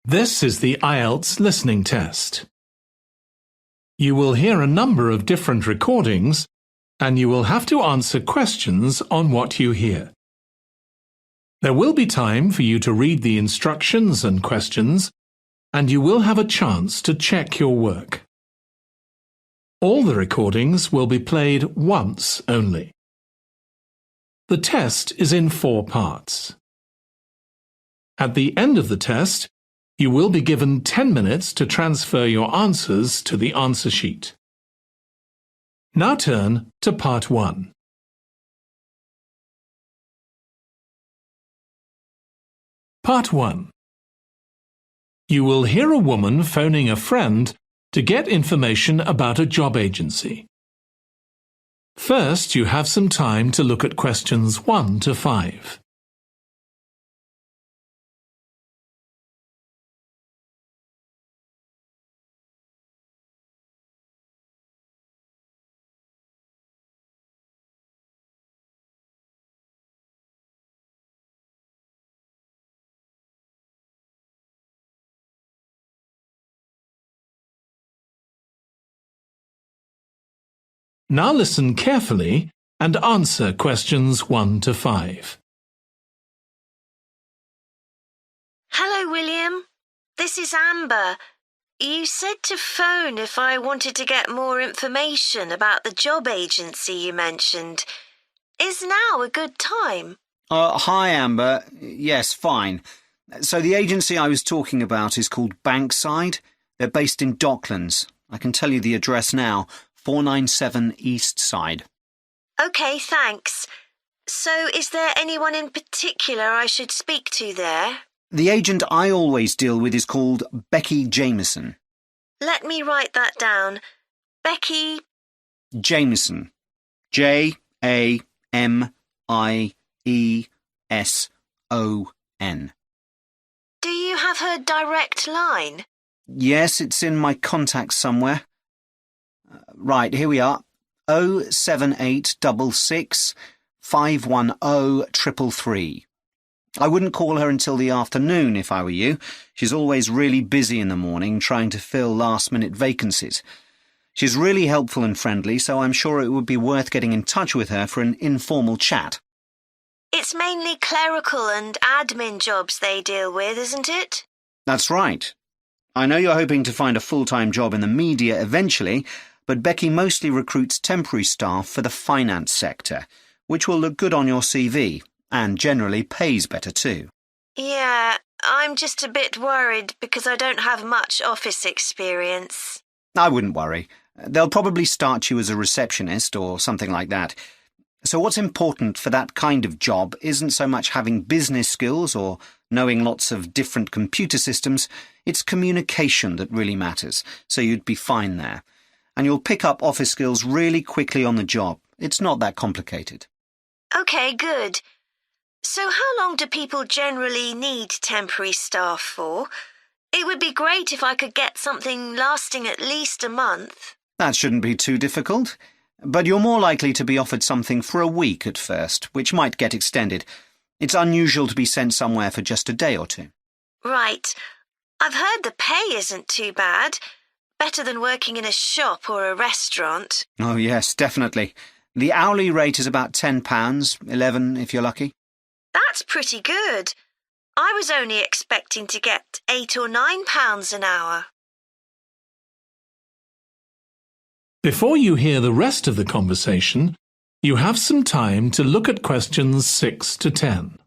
This is the IELTS listening test. You will hear a number of different recordings, and you will have to answer questions on what you hear. There will be time for you to read the instructions and questions, and you will have a chance to check your work. All the recordings will be played once only. The test is in 4 parts. At the end of the test, you will be given 10 minutes to transfer your answers to the answer sheet. Now turn to Part 1. Part 1. You will hear a woman phoning a friend to get information about a job agency. First, you have some time to look at questions 1 to 5. Now listen carefully and answer questions 1 to 5. Hello, William. This is Amber. You said to phone if I wanted to get more information about the job agency you mentioned. Is now a good time? Hi, Amber. Yes, fine. So the agency I was talking about is called Bankside. They're based in Docklands. I can tell you the address now. 497 East Side. OK, thanks. So is there anyone in particular I should speak to there? The agent I always deal with is called Becky Jameson. Let me write that down. Becky Jameson. Jameson. Do you have her direct line? Yes, it's in my contacts somewhere. Right, here we are. 07866 510 333. I wouldn't call her until the afternoon if I were you. She's always really busy in the morning trying to fill last-minute vacancies. She's really helpful and friendly, so I'm sure it would be worth getting in touch with her for an informal chat. It's mainly clerical and admin jobs they deal with, isn't it? That's right. I know you're hoping to find a full-time job in the media eventually, but Becky mostly recruits temporary staff for the finance sector, which will look good on your CV, and generally pays better too. Yeah, I'm just a bit worried because I don't have much office experience. I wouldn't worry. They'll probably start you as a receptionist or something like that. So what's important for that kind of job isn't so much having business skills or knowing lots of different computer systems, it's communication that really matters, so you'd be fine there. And you'll pick up office skills really quickly on the job. It's not that complicated. OK, good. So how long do people generally need temporary staff for? It would be great if I could get something lasting at least a month. That shouldn't be too difficult. But you're more likely to be offered something for a week at first, which might get extended. It's unusual to be sent somewhere for just a day or two. Right. I've heard the pay isn't too bad. Better than working in a shop or a restaurant. Oh, yes, definitely. The hourly rate is about £10, $11 if you're lucky. That's pretty good. I was only expecting to get £8 or £9 an hour. Before you hear the rest of the conversation, you have some time to look at questions 6 to 10.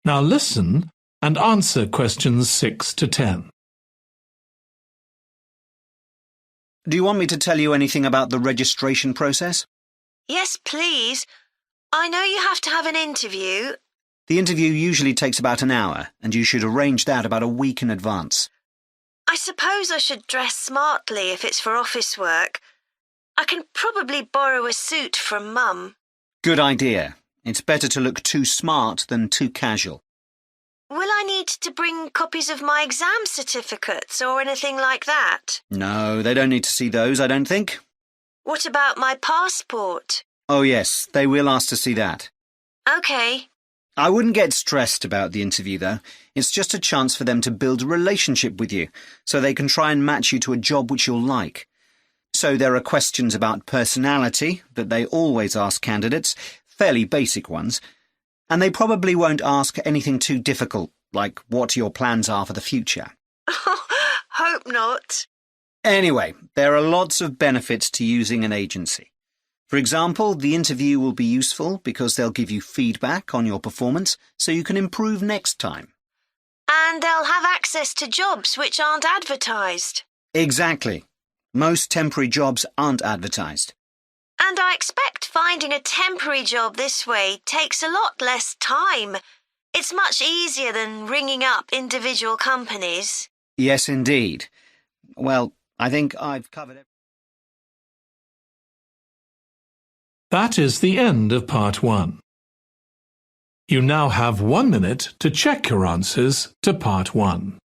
Now listen and answer questions 6 to 10. Do you want me to tell you anything about the registration process? Yes, please. I know you have to have an interview. The interview usually takes about an hour, and you should arrange that about a week in advance. I suppose I should dress smartly if it's for office work. I can probably borrow a suit from Mum. Good idea. It's better to look too smart than too casual. Will I need to bring copies of my exam certificates or anything like that? No, they don't need to see those, I don't think. What about my passport? Oh yes, they will ask to see that. OK. I wouldn't get stressed about the interview, though. It's just a chance for them to build a relationship with you, so they can try and match you to a job which you'll like. So there are questions about personality that they always ask candidates, fairly basic ones, and they probably won't ask anything too difficult, like what your plans are for the future. Hope not. Anyway, there are lots of benefits to using an agency. For example, the interview will be useful because they'll give you feedback on your performance so you can improve next time. And they'll have access to jobs which aren't advertised. Exactly. Most temporary jobs aren't advertised. And I expect finding a temporary job this way takes a lot less time. It's much easier than ringing up individual companies. Yes, indeed. Well, I think I've covered it. That is the end of part 1. You now have 1 minute to check your answers to part 1.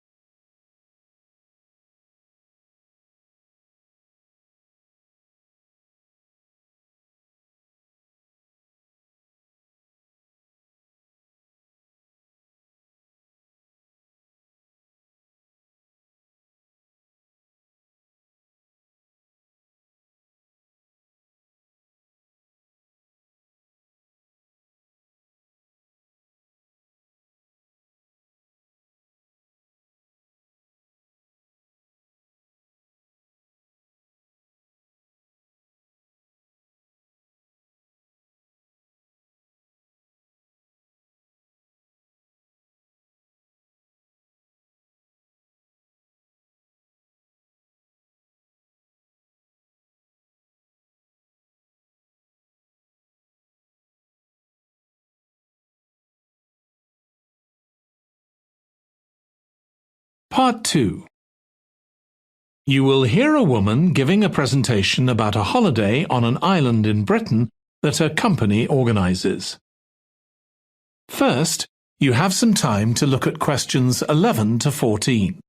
Part 2. You will hear a woman giving a presentation about a holiday on an island in Britain that her company organises. First, you have some time to look at questions 11 to 14.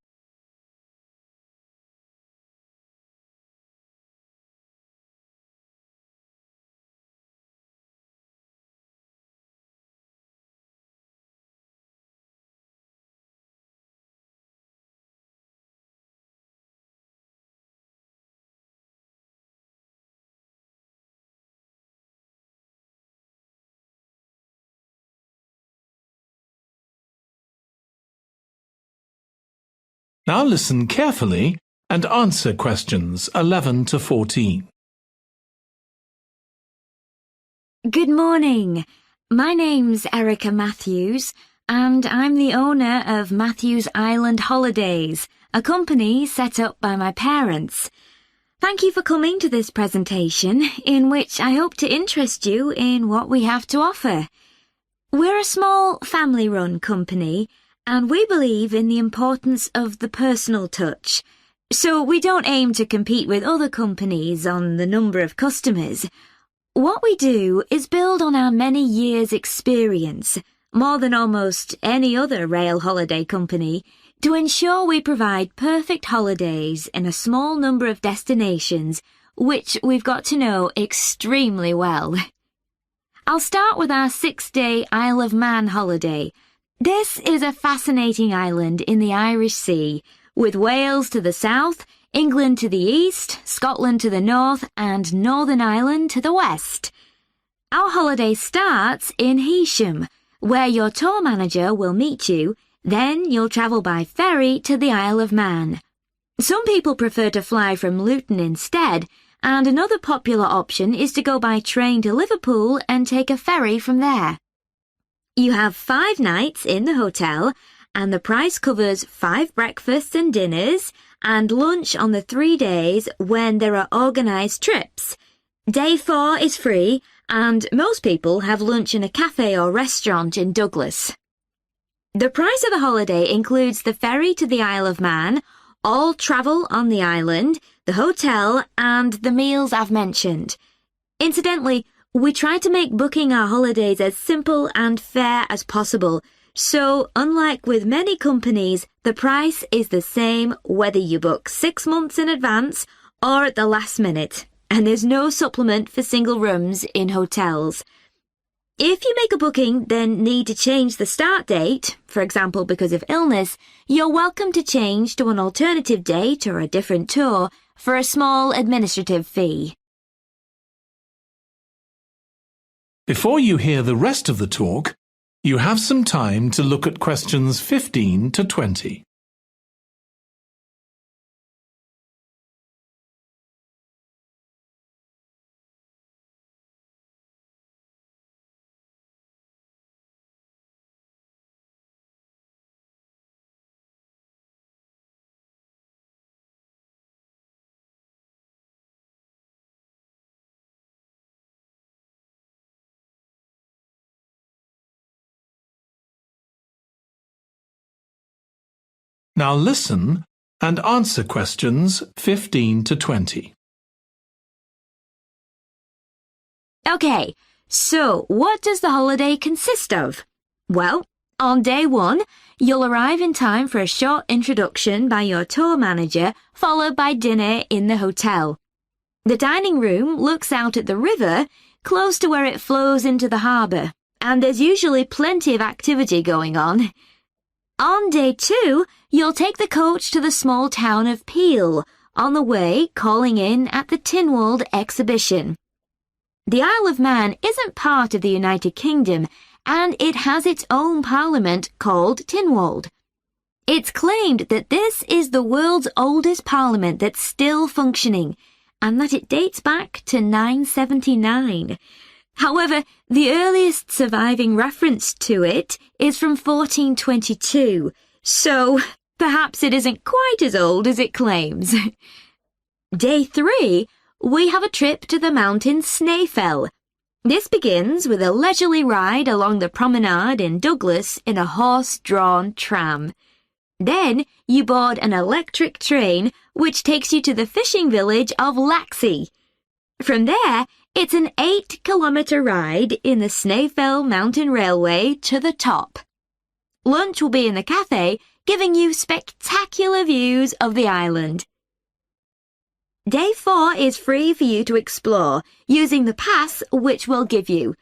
Now listen carefully and answer questions 11 to 14. Good morning. My name's Erica Matthews, and I'm the owner of Matthews Island Holidays, a company set up by my parents. Thank you for coming to this presentation, in which I hope to interest you in what we have to offer. We're a small family-run company, and we believe in the importance of the personal touch. So we don't aim to compete with other companies on the number of customers. What we do is build on our many years' experience, more than almost any other rail holiday company, to ensure we provide perfect holidays in a small number of destinations, which we've got to know extremely well. I'll start with our 6-day Isle of Man holiday. This is a fascinating island in the Irish Sea, with Wales to the south, England to the east, Scotland to the north, and Northern Ireland to the west. Our holiday starts in Heysham, where your tour manager will meet you. Then you'll travel by ferry to the Isle of Man. Some people prefer to fly from Luton instead, and another popular option is to go by train to Liverpool and take a ferry from there. You have 5 nights in the hotel, and the price covers 5 breakfasts and dinners, and lunch on the 3 days when there are organised trips. Day 4 is free, and most people have lunch in a cafe or restaurant in Douglas. The price of the holiday includes the ferry to the Isle of Man, all travel on the island, the hotel, and the meals I've mentioned. Incidentally, we try to make booking our holidays as simple and fair as possible, so unlike with many companies, the price is the same whether you book 6 months in advance or at the last minute, and there's no supplement for single rooms in hotels. If you make a booking, then need to change the start date, for example because of illness, you're welcome to change to an alternative date or a different tour for a small administrative fee. Before you hear the rest of the talk, you have some time to look at questions 15 to 20. Now listen and answer questions 15 to 20. Okay, so what does the holiday consist of? Well, on day 1, you'll arrive in time for a short introduction by your tour manager, followed by dinner in the hotel. The dining room looks out at the river, close to where it flows into the harbour, and there's usually plenty of activity going on. On day 2, you'll take the coach to the small town of Peel, on the way calling in at the Tynwald exhibition. The Isle of Man isn't part of the United Kingdom, and it has its own parliament called Tynwald. It's claimed that this is the world's oldest parliament that's still functioning, and that it dates back to 979. However, the earliest surviving reference to it is from 1422, so perhaps it isn't quite as old as it claims. Day 3, we have a trip to the mountain Snaefell. This begins with a leisurely ride along the promenade in Douglas in a horse-drawn tram. Then you board an electric train which takes you to the fishing village of Laxey. From there, it's an 8-kilometre ride in the Snaefell Mountain Railway to the top. Lunch will be in the cafe, giving you spectacular views of the island. Day 4 is free for you to explore, using the pass which we'll give you.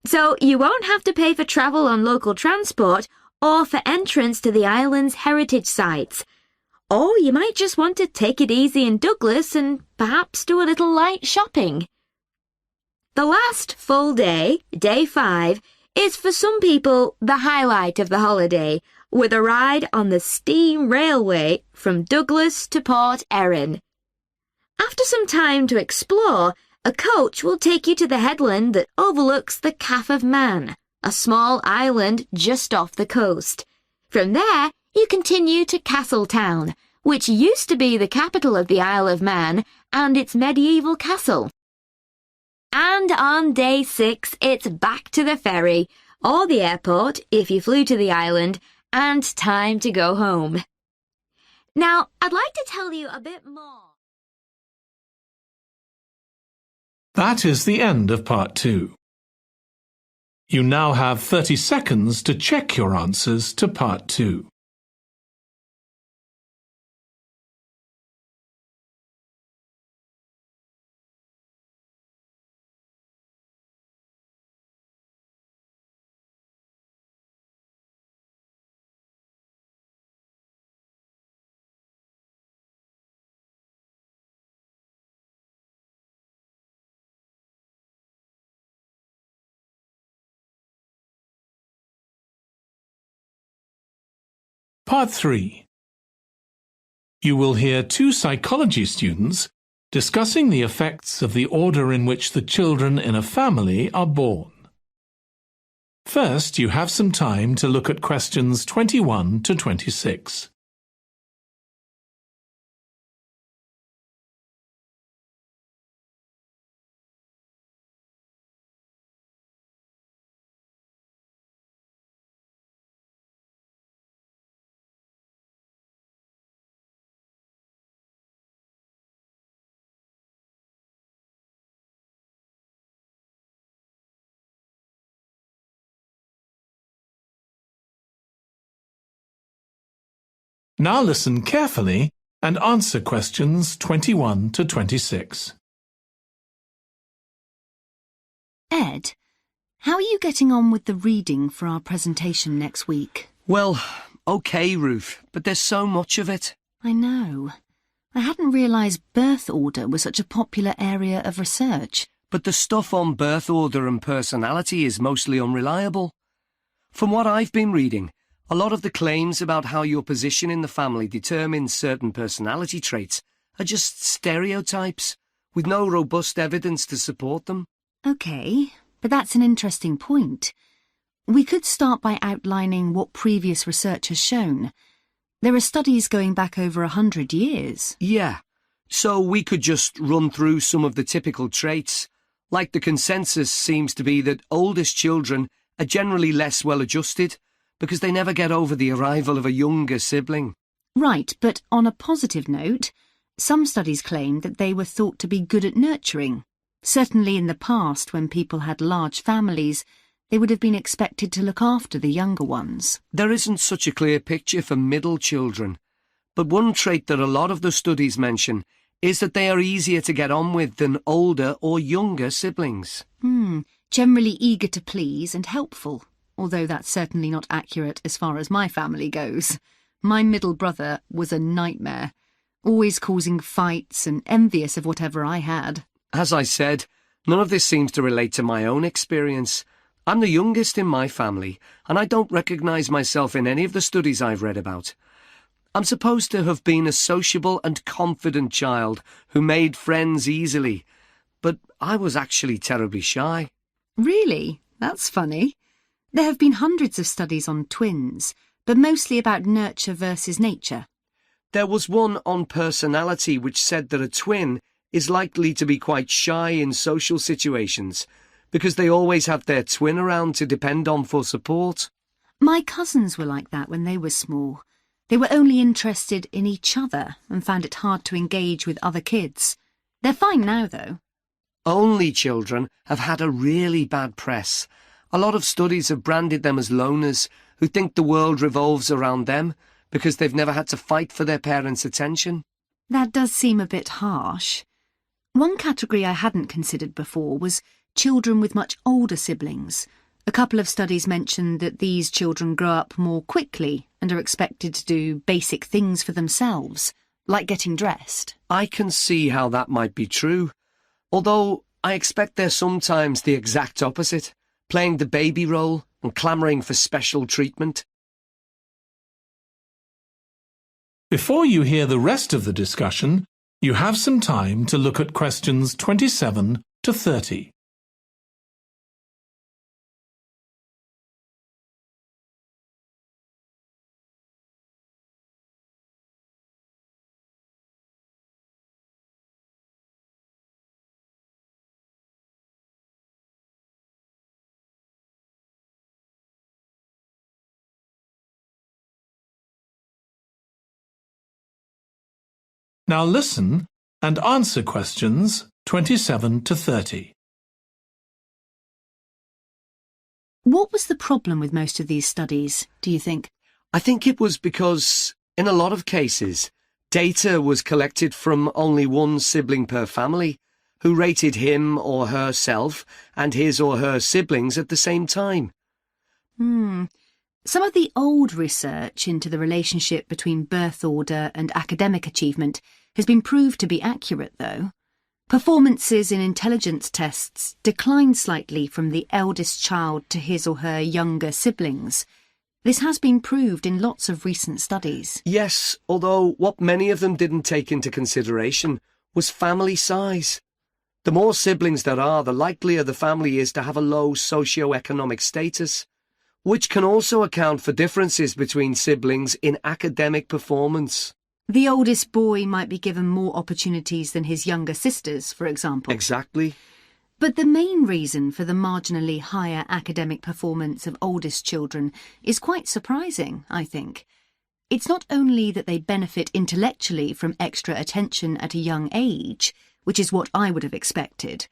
So you won't have to pay for travel on local transport or for entrance to the island's heritage sites. Or you might just want to take it easy in Douglas and perhaps do a little light shopping. The last full day, day 5, is for some people the highlight of the holiday, with a ride on the steam railway from Douglas to Port Erin. After some time to explore, a coach will take you to the headland that overlooks the Calf of Man, a small island just off the coast. From there, you continue to Castletown, which used to be the capital of the Isle of Man and its medieval castle. And on day 6, it's back to the ferry, or the airport if you flew to the island, and time to go home. Now, I'd like to tell you a bit more. That is the end of part 2. You now have 30 seconds to check your answers to part 2. Part 3. You will hear 2 psychology students discussing the effects of the order in which the children in a family are born. First, you have some time to look at questions 21 to 26. Now listen carefully and answer questions 21 to 26. Ed, how are you getting on with the reading for our presentation next week? Well, okay, Ruth, but there's so much of it. I know. I hadn't realised birth order was such a popular area of research. But the stuff on birth order and personality is mostly unreliable. From what I've been reading, a lot of the claims about how your position in the family determines certain personality traits are just stereotypes, with no robust evidence to support them. OK, but that's an interesting point. We could start by outlining what previous research has shown. There are studies going back over 100 years. Yeah, so we could just run through some of the typical traits. Like the consensus seems to be that oldest children are generally less well-adjusted because they never get over the arrival of a younger sibling. Right, but on a positive note, some studies claim that they were thought to be good at nurturing. Certainly in the past, when people had large families, they would have been expected to look after the younger ones. There isn't such a clear picture for middle children, but one trait that a lot of the studies mention is that they are easier to get on with than older or younger siblings. Generally eager to please and helpful, although that's certainly not accurate as far as my family goes. My middle brother was a nightmare, always causing fights and envious of whatever I had. As I said, none of this seems to relate to my own experience. I'm the youngest in my family, and I don't recognise myself in any of the studies I've read about. I'm supposed to have been a sociable and confident child who made friends easily, but I was actually terribly shy. Really? That's funny. There have been hundreds of studies on twins, but mostly about nurture versus nature. There was one on personality which said that a twin is likely to be quite shy in social situations because they always have their twin around to depend on for support. My cousins were like that when they were small. They were only interested in each other and found it hard to engage with other kids. They're fine now, though. Only children have had a really bad press. A lot of studies have branded them as loners who think the world revolves around them because they've never had to fight for their parents' attention. That does seem a bit harsh. One category I hadn't considered before was children with much older siblings. A couple of studies mentioned that these children grow up more quickly and are expected to do basic things for themselves, like getting dressed. I can see how that might be true, although I expect they're sometimes the exact opposite, playing the baby role and clamouring for special treatment. Before you hear the rest of the discussion, you have some time to look at questions 27 to 30. Now listen and answer questions 27 to 30. What was the problem with most of these studies, do you think? I think it was because, in a lot of cases, data was collected from only one sibling per family, who rated him or herself and his or her siblings at the same time. Some of the old research into the relationship between birth order and academic achievement has been proved to be accurate, though. Performances in intelligence tests declined slightly from the eldest child to his or her younger siblings. This has been proved in lots of recent studies. Yes, although what many of them didn't take into consideration was family size. The more siblings there are, the likelier the family is to have a low socio-economic status, which can also account for differences between siblings in academic performance. The oldest boy might be given more opportunities than his younger sisters, for example. Exactly. But the main reason for the marginally higher academic performance of oldest children is quite surprising, I think. It's not only that they benefit intellectually from extra attention at a young age, which is what I would have expected.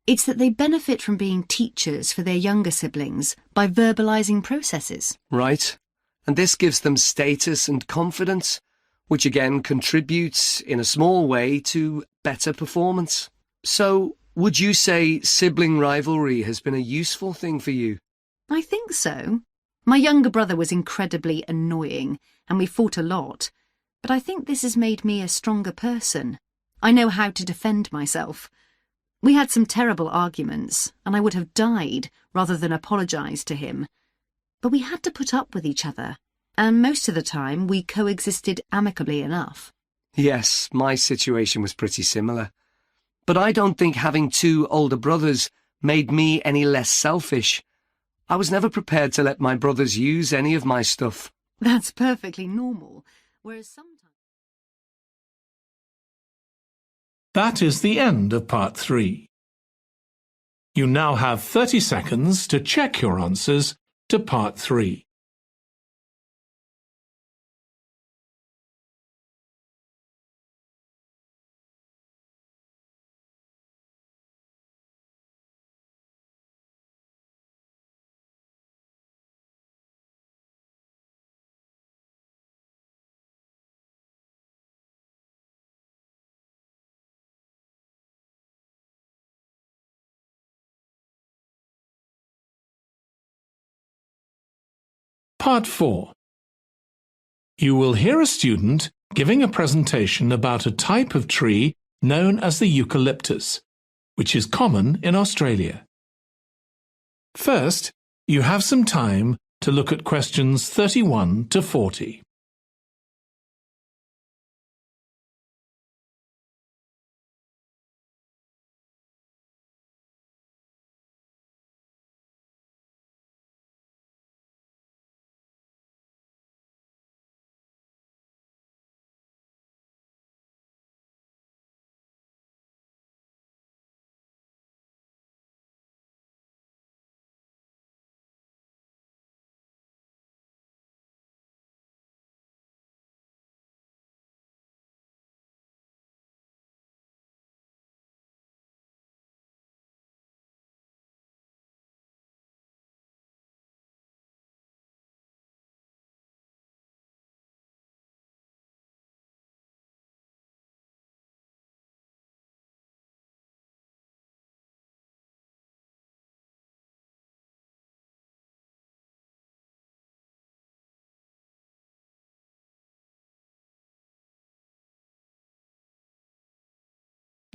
It's that they benefit from being teachers for their younger siblings by verbalising processes. Right. And this gives them status and confidence, which again contributes in a small way to better performance. So, would you say sibling rivalry has been a useful thing for you? I think so. My younger brother was incredibly annoying, and we fought a lot. But I think this has made me a stronger person. I know how to defend myself. We had some terrible arguments, and I would have died rather than apologise to him. But we had to put up with each other, and most of the time we coexisted amicably enough. Yes, my situation was pretty similar. But I don't think having two older brothers made me any less selfish. I was never prepared to let my brothers use any of my stuff. That's perfectly normal, whereas sometimes... That is the end of part 3. You now have 30 seconds to check your answers to part 3. Part 4. You will hear a student giving a presentation about a type of tree known as the eucalyptus, which is common in Australia. First, you have some time to look at questions 31 to 40.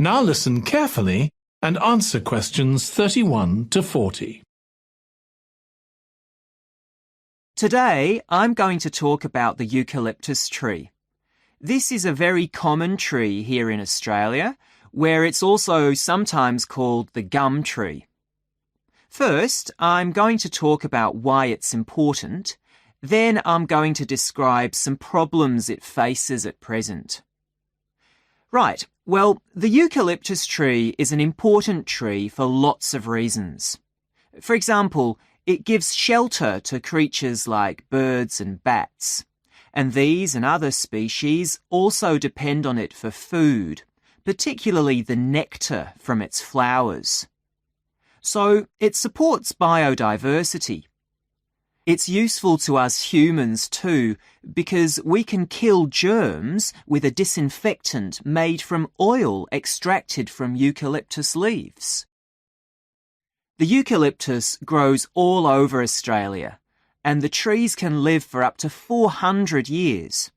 Now listen carefully and answer questions 31 to 40. Today, I'm going to talk about the eucalyptus tree. This is a very common tree here in Australia, where it's also sometimes called the gum tree. First, I'm going to talk about why it's important. Then I'm going to describe some problems it faces at present. Right, well, the eucalyptus tree is an important tree for lots of reasons. For example, it gives shelter to creatures like birds and bats, and these and other species also depend on it for food, particularly the nectar from its flowers. So it supports biodiversity. It's useful to us humans too, because we can kill germs with a disinfectant made from oil extracted from eucalyptus leaves. The eucalyptus grows all over Australia, and the trees can live for up to 400 years.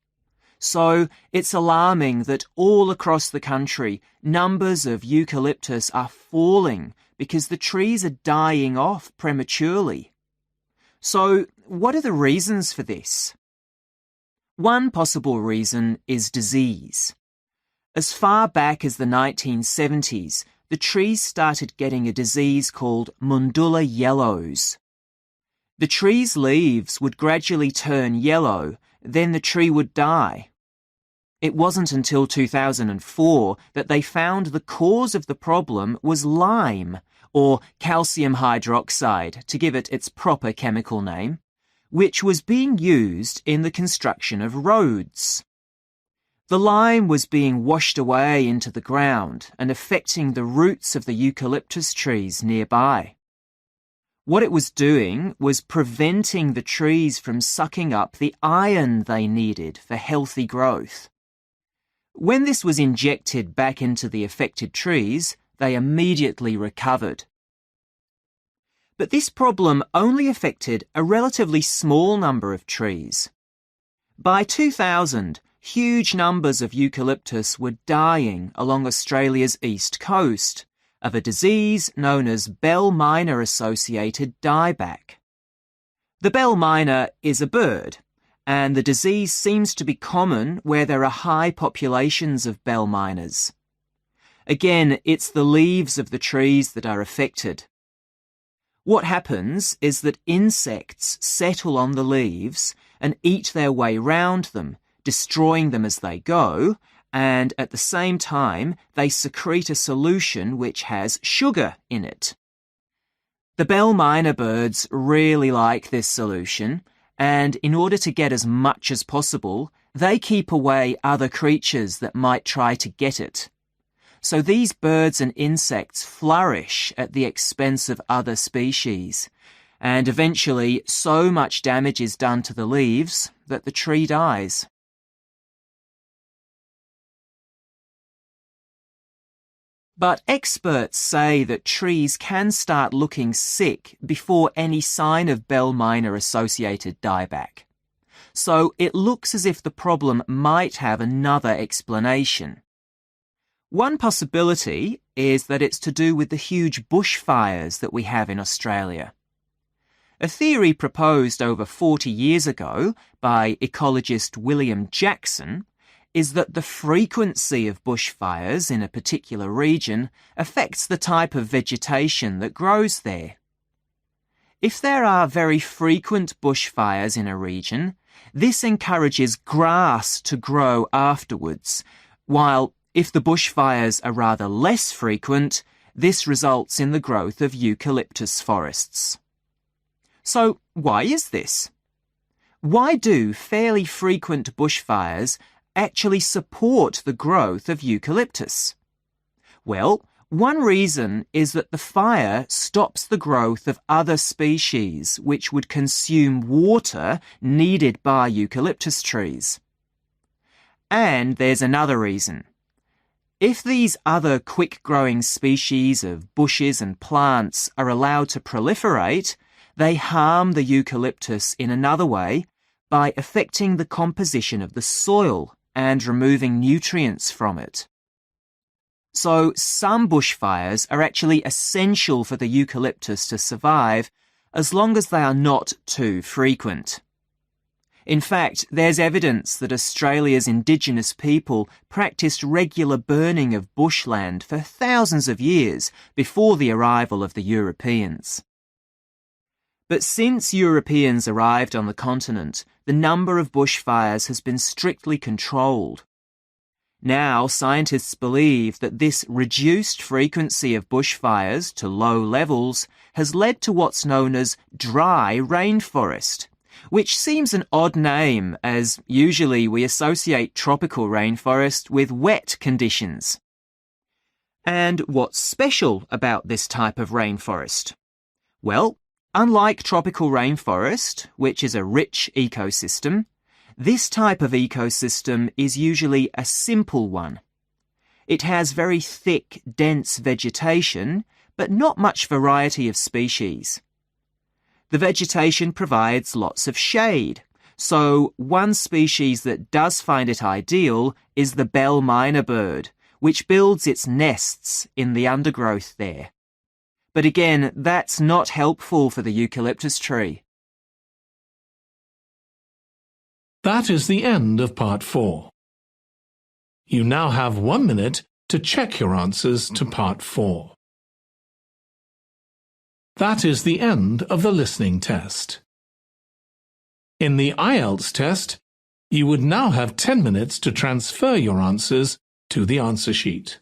So it's alarming that all across the country, numbers of eucalyptus are falling because the trees are dying off prematurely. So, what are the reasons for this? One possible reason is disease. As far back as the 1970s, the trees started getting a disease called Mundula yellows. The tree's leaves would gradually turn yellow, then the tree would die. It wasn't until 2004 that they found the cause of the problem was lime, or calcium hydroxide, to give it its proper chemical name, which was being used in the construction of roads. The lime was being washed away into the ground and affecting the roots of the eucalyptus trees nearby. What it was doing was preventing the trees from sucking up the iron they needed for healthy growth. When this was injected back into the affected trees, they immediately recovered. But this problem only affected a relatively small number of trees. By 2000, huge numbers of eucalyptus were dying along Australia's east coast of a disease known as bell miner-associated dieback. The bell miner is a bird, and the disease seems to be common where there are high populations of bell miners. Again, it's the leaves of the trees that are affected. What happens is that insects settle on the leaves and eat their way round them, destroying them as they go, and at the same time they secrete a solution which has sugar in it. The bell miner birds really like this solution, and in order to get as much as possible, they keep away other creatures that might try to get it. So these birds and insects flourish at the expense of other species, and eventually so much damage is done to the leaves that the tree dies. But experts say that trees can start looking sick before any sign of bell miner-associated dieback. So it looks as if the problem might have another explanation. One possibility is that it's to do with the huge bushfires that we have in Australia. A theory proposed over 40 years ago by ecologist William Jackson is that the frequency of bushfires in a particular region affects the type of vegetation that grows there. If there are very frequent bushfires in a region, this encourages grass to grow afterwards, while if the bushfires are rather less frequent, this results in the growth of eucalyptus forests. So why is this? Why do fairly frequent bushfires actually support the growth of eucalyptus? Well, one reason is that the fire stops the growth of other species which would consume water needed by eucalyptus trees. And there's another reason. If these other quick-growing species of bushes and plants are allowed to proliferate, they harm the eucalyptus in another way by affecting the composition of the soil and removing nutrients from it. So some bushfires are actually essential for the eucalyptus to survive as long as they are not too frequent. In fact, there's evidence that Australia's Indigenous people practiced regular burning of bushland for thousands of years before the arrival of the Europeans. But since Europeans arrived on the continent, the number of bushfires has been strictly controlled. Now, scientists believe that this reduced frequency of bushfires to low levels has led to what's known as dry rainforest, which seems an odd name as usually we associate tropical rainforest with wet conditions. And what's special about this type of rainforest? Well, unlike tropical rainforest, which is a rich ecosystem, this type of ecosystem is usually a simple one. It has very thick, dense vegetation, but not much variety of species. The vegetation provides lots of shade, so one species that does find it ideal is the bell miner bird, which builds its nests in the undergrowth there. But again, that's not helpful for the eucalyptus tree. That is the end of part 4. You now have 1 minute to check your answers to part 4. That is the end of the listening test. In the IELTS test, you would now have 10 minutes to transfer your answers to the answer sheet.